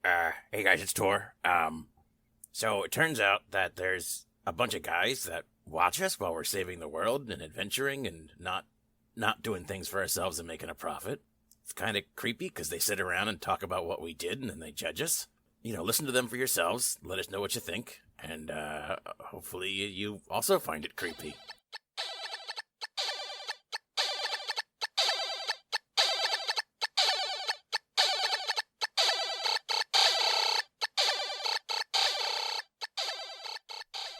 Hey guys, it's Tor. So it turns out that there's a bunch of guys that watch us while we're saving the world and adventuring and not doing things for ourselves and making a profit. It's kind of creepy because they sit around and talk about what we did and then they judge us. Listen to them for yourselves. Let us know what you think. And hopefully you also find it creepy.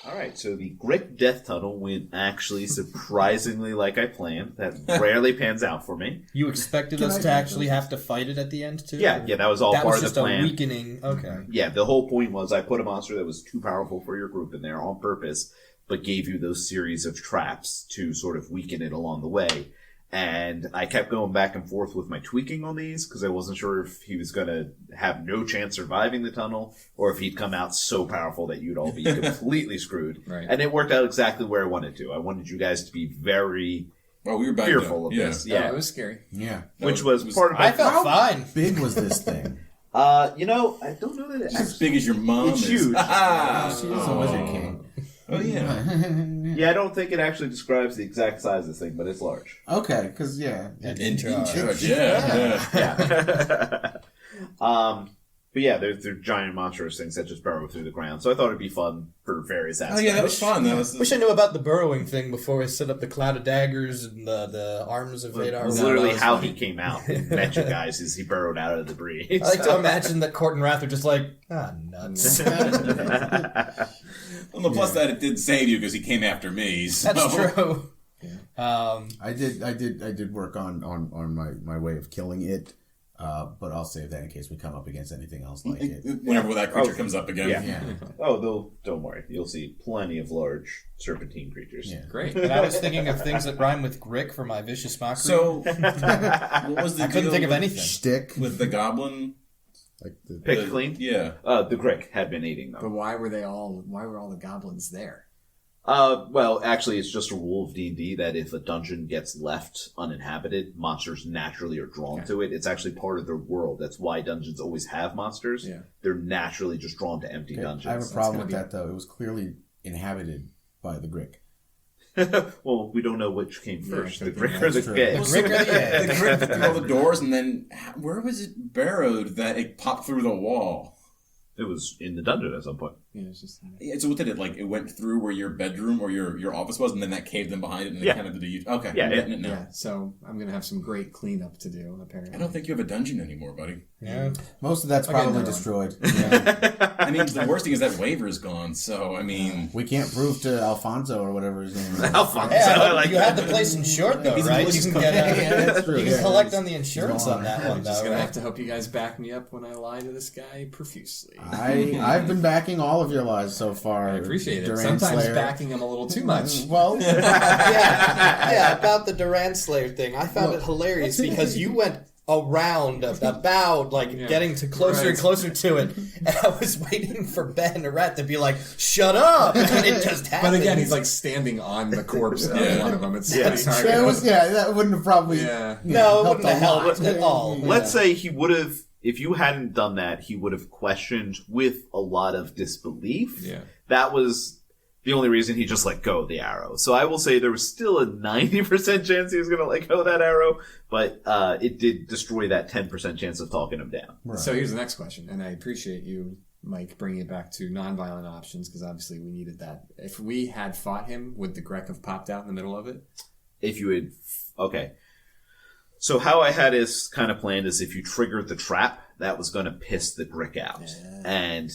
All right, so the Grick Death Tunnel went actually surprisingly like I planned. That rarely pans out for me. You expected us to actually have to fight it at the end, too? Yeah, that was all part of the plan. That was just a weakening. Okay. Yeah, the whole point was I put a monster that was too powerful for your group in there on purpose, but gave you those series of traps to sort of weaken it along the way. And I kept going back and forth with my tweaking on these because I wasn't sure if he was going to have no chance surviving the tunnel or if he'd come out so powerful that you'd all be completely screwed. Right. And it worked out exactly where I wanted to. I wanted you guys to be very we were fearful of this. Yeah, it was scary. Yeah. Which was part of I felt fine. How big was this thing? I don't know that it's as big as your mom. It's is. huge. She's a wizard king. Oh, yeah. Yeah, I don't think it actually describes the exact size of this thing, but it's large. Okay, because, In charge. Yeah. But yeah, they're giant monstrous things that just burrow through the ground. So I thought it'd be fun for various aspects. Oh, yeah, that was fun. Wish I knew about the burrowing thing before I set up the cloud of daggers and the arms of Vadar. Literally how he came out and met you guys is he burrowed out of the debris. I like to imagine that Court and Rath are just like, nuts. On the plus side, it did save you because he came after me. So. That's true. I did work on my way of killing it, but I'll save that in case we come up against anything else like it. Whenever that creature comes up again. Yeah. Don't worry. You'll see plenty of large serpentine creatures. Yeah. Great. And I was thinking of things that rhyme with Grick for my vicious mockery. So, what was the I couldn't think of anything. Shtick. With the goblin? Like the Pick clean? Yeah. The Grick had been eating them. But why were all the goblins there? Well, actually, it's just a rule of D&D that if a dungeon gets left uninhabited, monsters naturally are drawn to it. It's actually part of their world. That's why dungeons always have monsters. Yeah. They're naturally just drawn to empty dungeons. I have a problem with that, though. It was clearly inhabited by the Grick. Well, we don't know which came first, the Grick or the true. egg. The Grick or the egg? The Grick through all the doors, and then where was it burrowed that it popped through the wall? It was in the dungeon at some point. Yeah, it's just... So what did it, it went through where your bedroom or your office was, and then that caved in behind it, and it kind of did okay. Yeah, so I'm going to have some great cleanup to do, apparently. I don't think you have a dungeon anymore, buddy. Yeah. Most of that's probably destroyed. I mean, the worst thing is that waiver is gone, so, I mean... We can't prove to Alfonso or whatever his name is. Alfonso. Yeah, you had the place insured, though, right? You can get true. you can collect on the insurance on that one, I'm though. just going to have to hope you guys back me up when I lie to this guy profusely. I've been backing all of your lies so far. I appreciate it. Durand Sometimes Slayer. backing him a little too much. Well, yeah, about the Durand Slayer thing. I found it hilarious because you went around about getting to closer and closer to it, and I was waiting for Ben or Rath to be like, "Shut up!" and it just happened. But again, he's standing on the corpse of one of them. It's that wouldn't have probably. No, it wouldn't have helped at all. Let's say he would have, if you hadn't done that, he would have questioned with a lot of disbelief. Yeah. That was the only reason he just let go of the arrow. So I will say there was still a 90% chance he was going to let go of that arrow, but it did destroy that 10% chance of talking him down. Right. So here's the next question, and I appreciate you, Mike, bringing it back to nonviolent options, because obviously we needed that. If we had fought him, would the Grek have popped out in the middle of it? If you had... Okay. So how I had this kind of planned is if you triggered the trap, that was going to piss the Grick out. And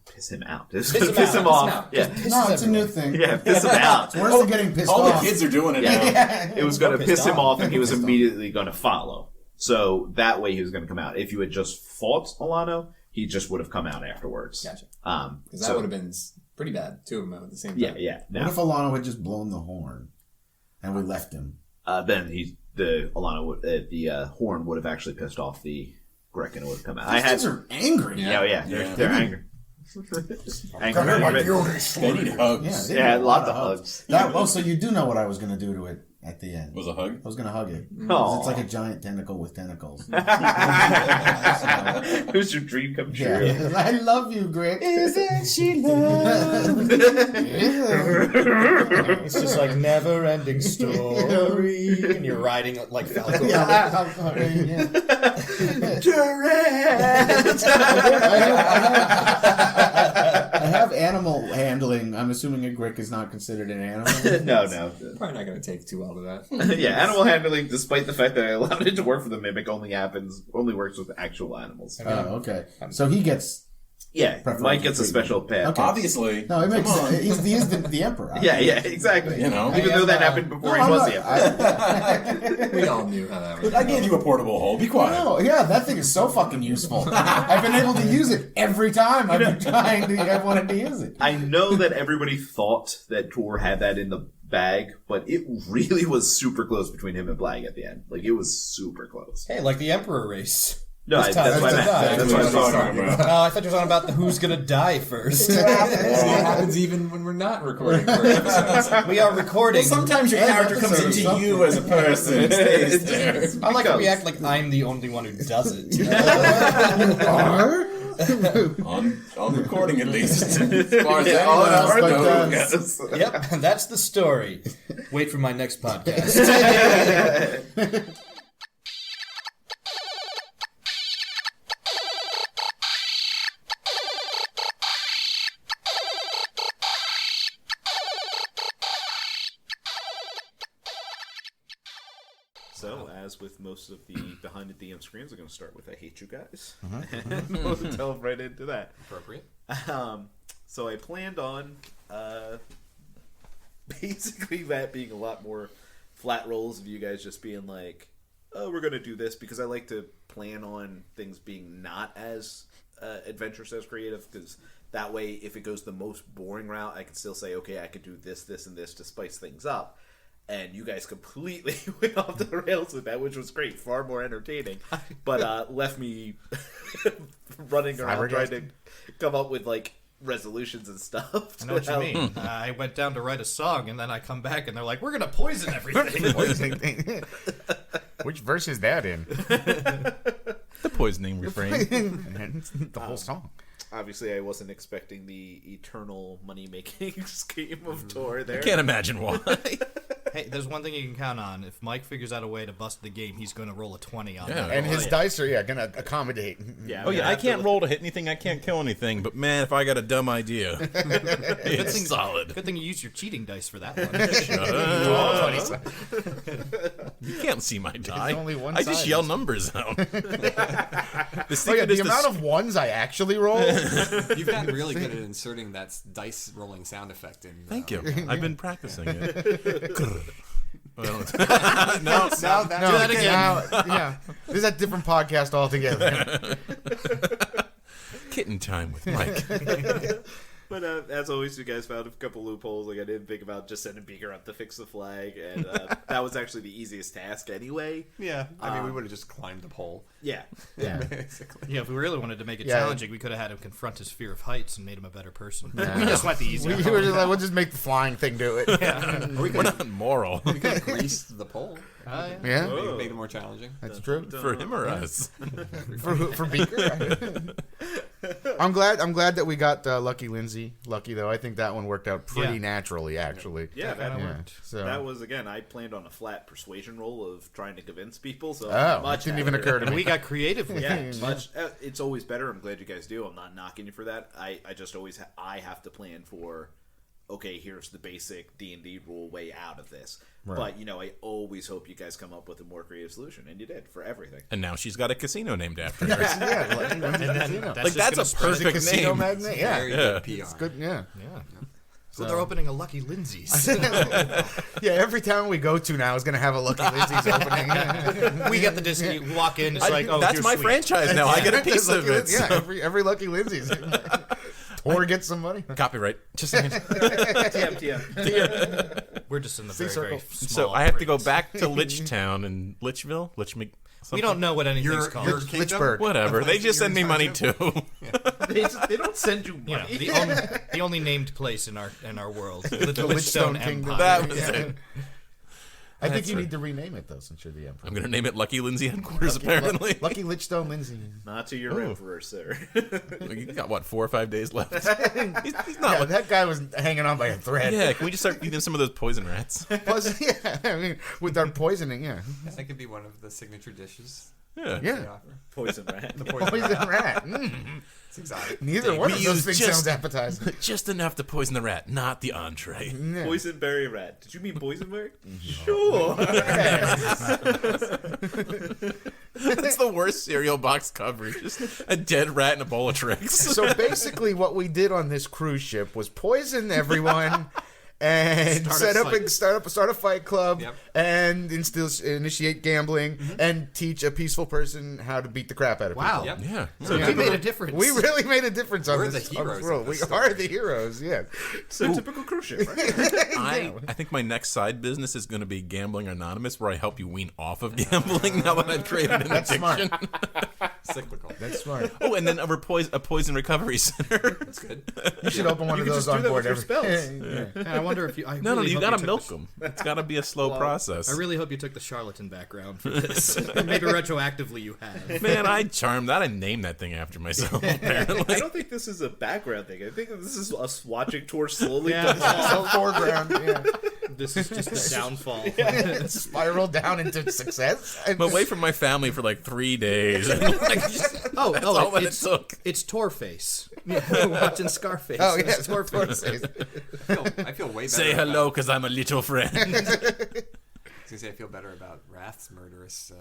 piss him out. Piss him off. Yeah. No, it's a new thing. Yeah, piss him out. It's worse than getting pissed All off. the kids are doing it now. Yeah. It was going to piss him off, and he was immediately going to follow. So that way he was going to come out. If you had just fought Alano, he just would have come out afterwards. Gotcha. Because that would have been pretty bad, two of them at the same time. Yeah. What if Alano had just blown the horn, and we left him? Then the horn would have actually pissed off the Grick, and it would have come out. These things are angry. Yeah. They're angry. They need hugs. Yeah, lots of hugs. So you do know what I was going to do to it at the end. Was a hug? I was gonna hug it. Aw. It's like a giant tentacle with tentacles. It was your dream come true. Yeah. I love you, Greg. Isn't she lovely? It's just like never-ending story, and you're riding like Falcon. I have animal handling. I'm assuming a Grick is not considered an animal. No. Probably not going to take too well to that. Yeah, animal handling, despite the fact that I allowed it to work for the mimic, only works with actual animals. Oh, okay. So he gets. Yeah, Mike gets a special pet. Okay. Obviously. No, it makes sense. He is the emperor. Yeah, exactly. You know. Even though that happened before he was the emperor. We all knew how that was. I gave you a portable hole. Be quiet. No, yeah, that thing is so fucking useful. I've been able to use it every time I've been trying to. I wanted to use it. I know that everybody thought that Tor had that in the bag, but it really was super close between him and Blag at the end. Like, it was super close. Hey, like the Emperor race. No, This that's time what I it's meant. a die. That's what I was talking about. Oh, I thought you were talking about the who's gonna die first. It happens even when we're not recording for episodes. We are recording. Sometimes your character comes into you as a person and stays there. I like how we act like I'm the only one who does it. On recording at least. As far as all anyone else else knows. knows. Yep, that's the story. Wait for my next podcast. So, as with most of the behind the DM screens, I'm going to start with I hate you guys. And we'll delve right into that. Appropriate. So I planned on basically that being a lot more flat rolls of you guys just being like, oh, we're going to do this, because I like to plan on things being not as adventurous as creative, because that way if it goes the most boring route, I can still say, okay, I could do this, this, and this to spice things up. And you guys completely went off the rails with that, which was great, far more entertaining, but left me running around trying to come up with like resolutions and stuff. I know what you mean. I went down to write a song, and then I come back, and they're like, "We're gonna poison everything." Which verse is that in? The poisoning refrain. The whole song. Obviously, I wasn't expecting the eternal money-making scheme of Tor there. I can't imagine why. Hey, there's one thing you can count on. If Mike figures out a way to bust the game, he's going to roll a 20 on that. And his dice are gonna accommodate. Yeah, Oh yeah, I can't roll to hit anything. I can't kill anything. But man, if I got a dumb idea, it's solid. Good thing you used your cheating dice for that one. Shut up. You can't see my die. only one I just side. yell numbers out. The Oh yeah, secret the is amount of ones I actually roll. You've gotten really good at inserting that dice rolling sound effect in. Thank you. I've been practicing it. Well, no, No, Do that again. yeah, this is a different podcast altogether. kitten time with Mike. But as always, you guys found a couple loopholes. Like, I didn't think about just sending Beaker up to fix the flag, and that was actually the easiest task anyway. Yeah, I mean, we would have just climbed the pole. Yeah. Yeah. Basically. Yeah, if we really wanted to make it Yeah. challenging, we could have had him confront his fear of heights and made him a better person. We just went the easy We route. were just like, we'll just make the flying thing do it. We're not moral. We could have greased the pole. Yeah, Make it more challenging. that's true. For him or us? For Beaker. I'm glad that we got Lucky Lindsay. Lucky though, I think that one worked out pretty Yeah. naturally, actually. Yeah, that Yeah. worked. So That was, again, I planned on a flat persuasion roll of trying to convince people, so oh, much it didn't even happier. occur to And me. we got creative with Yeah, it. much. It's always better. I'm glad you guys do. I'm not knocking you for that. I just always I have to plan for, okay, here's the basic D&D rule way out of this. But, I always hope you guys come up with a more creative solution, and you did for everything. And now she's got a casino named after her. Yeah, Lucky And Lindsay then Casino. that's Like, just that's gonna a spread. perfect Casino name. magnate. Yeah, Very good PR. good. Yeah. Yeah. So they're opening a Lucky Lindsay's. Yeah, every town we go to now is going to have a Lucky Lindsay's opening. We get the disc. You walk in, it's like, oh, that's here's my sweet. franchise now. I get a piece Lucky of it. Lindsay- Yeah, every Lucky Lindsay's. Or get some money. Copyright. Just saying. TM. We're just in the See, very, very circle. small So I have to go breaks. back to Lichtown and Litchville? We don't know what anything's called. Your kingdom? Lynchburg. Whatever. They just send me money too. They don't send you You know, money. the only named place in our world, the Litchstone Litchstone Kingdom. Empire. That was it. I think you need to rename it though, since you're the emperor. I'm gonna name it Lucky Lindsay headquarters. Apparently, Lucky Lichstone Lindsay. Not to your emperor, sir. You got what, 4 or 5 days left? he's not. Yeah, that guy was hanging on by a thread. Yeah, can we just start feeding some of those poison rats? Plus, yeah, I mean, with our poisoning, yeah. That could be one of the signature dishes. Yeah. Yeah. they offer. Poison rat. The Poison rat. It's exotic. Neither one We of those use things just- sounds appetizing. Just enough to poison the rat, not the entree. Yeah. Poison berry rat. Did you mean boysenberry? Sure. That's the worst cereal box coverage. Just a dead rat and a bowl of tricks. So basically, what we did on this cruise ship was poison everyone. And start a fight club, Yep. and initiate gambling, and teach a peaceful person how to beat the crap out of Wow. people. Yep. Yeah. So we made a difference. We really made a difference on We're this, the on heroes this world. of We this are story. the heroes, yeah. So typical cruise ship, right? I think my next side business is going to be Gambling Anonymous, where I help you wean off of gambling now that I've created an That's addiction. Cyclical. That's smart. Oh, and then a poison recovery center. That's good. You should open one You of can those just do on that board with your every spells. yeah. And I wonder if you. No, really you hope got to took milk the- them. It's got to be a slow process. I really hope you took the charlatan background for this. Maybe retroactively you have. Man, I charmed that. I named that thing after myself, apparently. I don't think this is a background thing. I think this is us watching Tor slowly Yeah. devolve. Foreground, yeah. This is just the downfall. Spiral down into success. I'm away from my family for like 3 days. And Oh, that's all that it it's took. it's Torface. Yeah, watching Scarface. Oh yeah, It's Torface. I feel way better. Say hello, because I'm a little friend. I was gonna say I feel better about Rath's murderous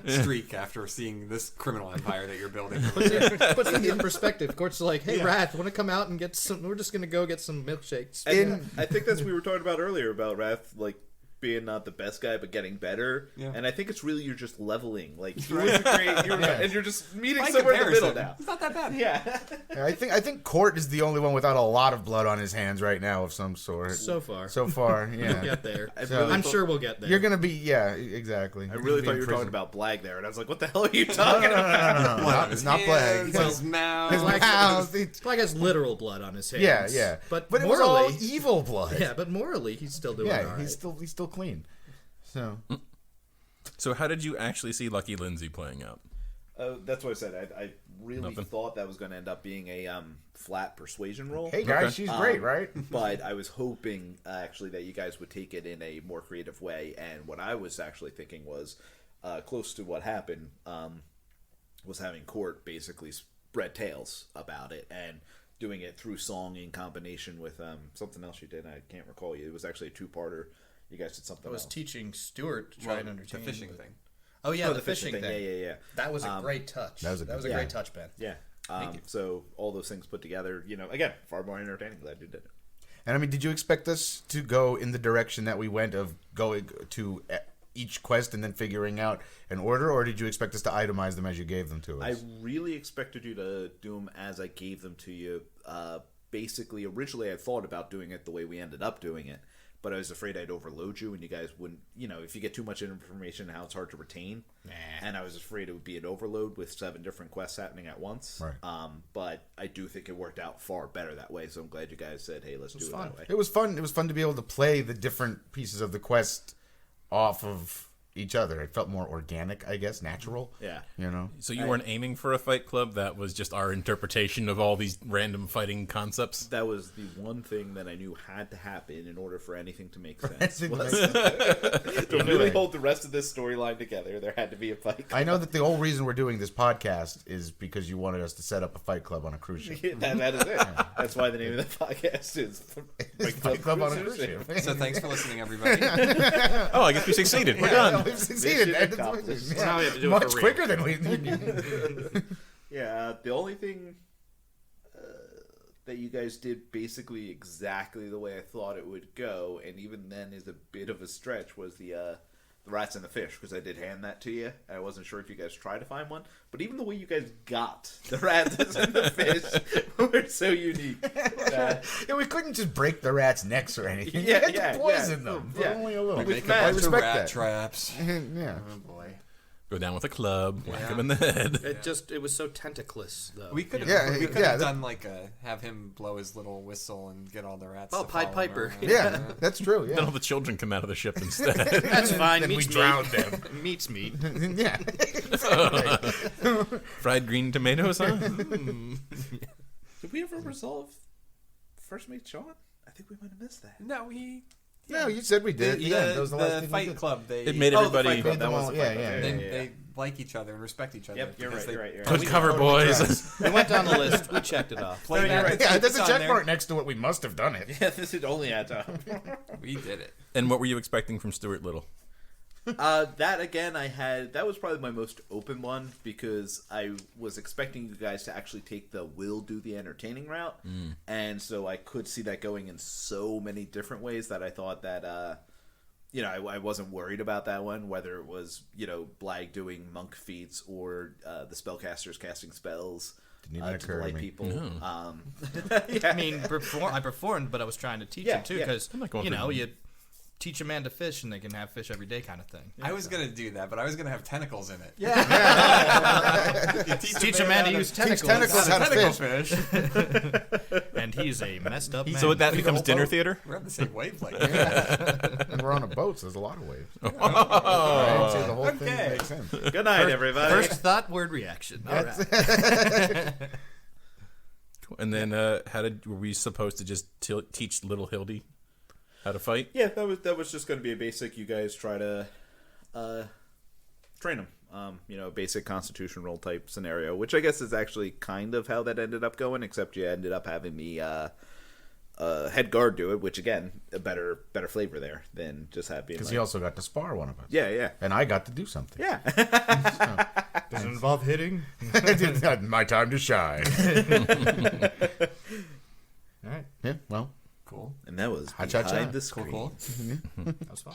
streak after seeing this criminal empire that you're building. Puts it in perspective. Of course, like, hey, Rath, want to come out and get some? We're just gonna go get some milkshakes. And I think that's what we were talking about earlier about Rath, like being not the best guy but getting better. Yeah. And I think it's really you're just leveling. Like he Right. was great, and you're just meeting By somewhere in the comparison, middle now. It's not that bad. Yeah. I think Court is the only one without a lot of blood on his hands right now of some sort. So far, So far, we'll yeah. get there. So- I'm sure we'll get there. You're gonna be, yeah, exactly. I really thought you were talking about Blag there, and I was like, what the hell are you talking about? No, Blood on not, his not hands, Plague. his mouth. His mouth. Black has literal blood on his hands. Yeah, yeah. But it was morally, all evil blood. yeah, but morally, he's still doing all Yeah, right. he's still clean. So So how did you actually see Lucky Lindsay playing out? That's what I said. I really Nothing. thought that was going to end up being a flat persuasion roll. hey guys, Okay. she's great, right? But I was hoping actually that you guys would take it in a more creative way. And what I was actually thinking was close to what happened was having Court basically spread tales about it and doing it through song in combination with something else you did. I can't recall you. It was actually a two-parter. You guys did something I was else. teaching Stuart to try and entertain the fishing but- thing. Oh yeah, Oh, the fishing thing. Yeah. That was a great touch. that was a good- great touch, Ben. Yeah. So all those things put together, again, far more entertaining. Glad you did it. And I mean, did you expect us to go in the direction that we went of going to each quest and then figuring out an order, or did you expect us to itemize them as you gave them to I us? really expected you to do them as I gave them to you. Basically, originally I thought about doing it the way we ended up doing it, but I was afraid I'd overload you and you guys wouldn't, if you get too much information, how it's hard to retain. And I was afraid it would be an overload with 7 different quests happening at once. Right. But I do think it worked out far better that way, so I'm glad you guys said, hey, let's do it that way. It was fun. It was fun to be able to play the different pieces of the quest off of each other. It felt more organic, I guess, natural. Yeah. So you weren't aiming for a fight club? That was just our interpretation of all these random fighting concepts? That was the one thing that I knew had to happen in order for anything to make sense. To really hold the rest of this storyline together, there had to be a fight club. I know that the whole reason we're doing this podcast is because you wanted us to set up a fight club on a cruise ship. that is it. That's why the name of the podcast is Fight club on a cruise ship. So thanks for listening, everybody. Oh, I guess we succeeded. We're done. We've succeeded. Mission accomplished. Now we have to do it Much for real. quicker than we. Yeah, the only thing that you guys did basically exactly the way I thought it would go, and even then is a bit of a stretch, was the rats and the fish, because I did hand that to you. I wasn't sure if you guys tried to find one, but even the way you guys got the rats and the fish were so unique. Yeah, we couldn't just break the rats' necks or anything. Yeah, we had yeah, to poison yeah. them. Yeah. Only a little. With Make Matt, a bunch of respect rat that. traps. Yeah. Oh boy. Go down with a club, whack him in the head. It was so tentaclous though. We could have Yeah, done like have him blow his little whistle and get all the rats. Oh, to Pied follow him Piper. around. Yeah, that's true. Then Yeah. all the children come out of the ship instead. That's fine. Then we Meat's drowned meat. them. Meat's meat. Yeah. Fried green tomatoes, huh? Did we ever resolve First Mate Sean? I think we might have missed that. No, we. No, you said we did. That was the last thing we Fight did. club. It made the everybody. Fight Club, that was the Yeah, Fight Club. yeah. They like each other and respect each other. Yep, you're because right. Good cover, boys. We went down the list. We checked it off. Play No, that. you're right. Yeah, there's It's a on check there. mark next to it. We must have done it. Yeah, this is only adds up. We did it. And what were you expecting from Stuart Little? That again, that was probably my most open one because I was expecting you guys to actually take the will do the entertaining route, and so I could see that going in so many different ways that I thought that I wasn't worried about that one, whether it was Blag doing monk feats or the spellcasters casting spells. Didn't even To occur to delight me. people. No. Yeah. I mean, I performed, but I was trying to teach Yeah, him too yeah. because I'm not going through you teach a man to fish and they can have fish every day kind of thing. I was gonna do that, but I was gonna have tentacles in it. Teach a man to use tentacles. tentacles how to Tentacle fish. And he's a messed up man. So that becomes whole dinner boat. theater? We're on the same wavelength. And we're on a boat, so there's a lot of waves. Oh. Right? So the whole thing Okay. makes sense. Good night, everybody. First thought, word reaction. All right. Cool. And then, were we supposed to just teach little Hildy how to fight? Yeah, that was just going to be a basic. You guys try to train him. Basic Constitution roll type scenario, which I guess is actually kind of how that ended up going. Except you ended up having me head guard do it, which again, a better flavor there than just having. Because he also got to spar one of us. Yeah. And I got to do something. Yeah. Does it involve hitting? It's not my time to shine. All right. Yeah, well, Cool. And that was Cha-cha-cha. behind the screen. Cool. That was fun.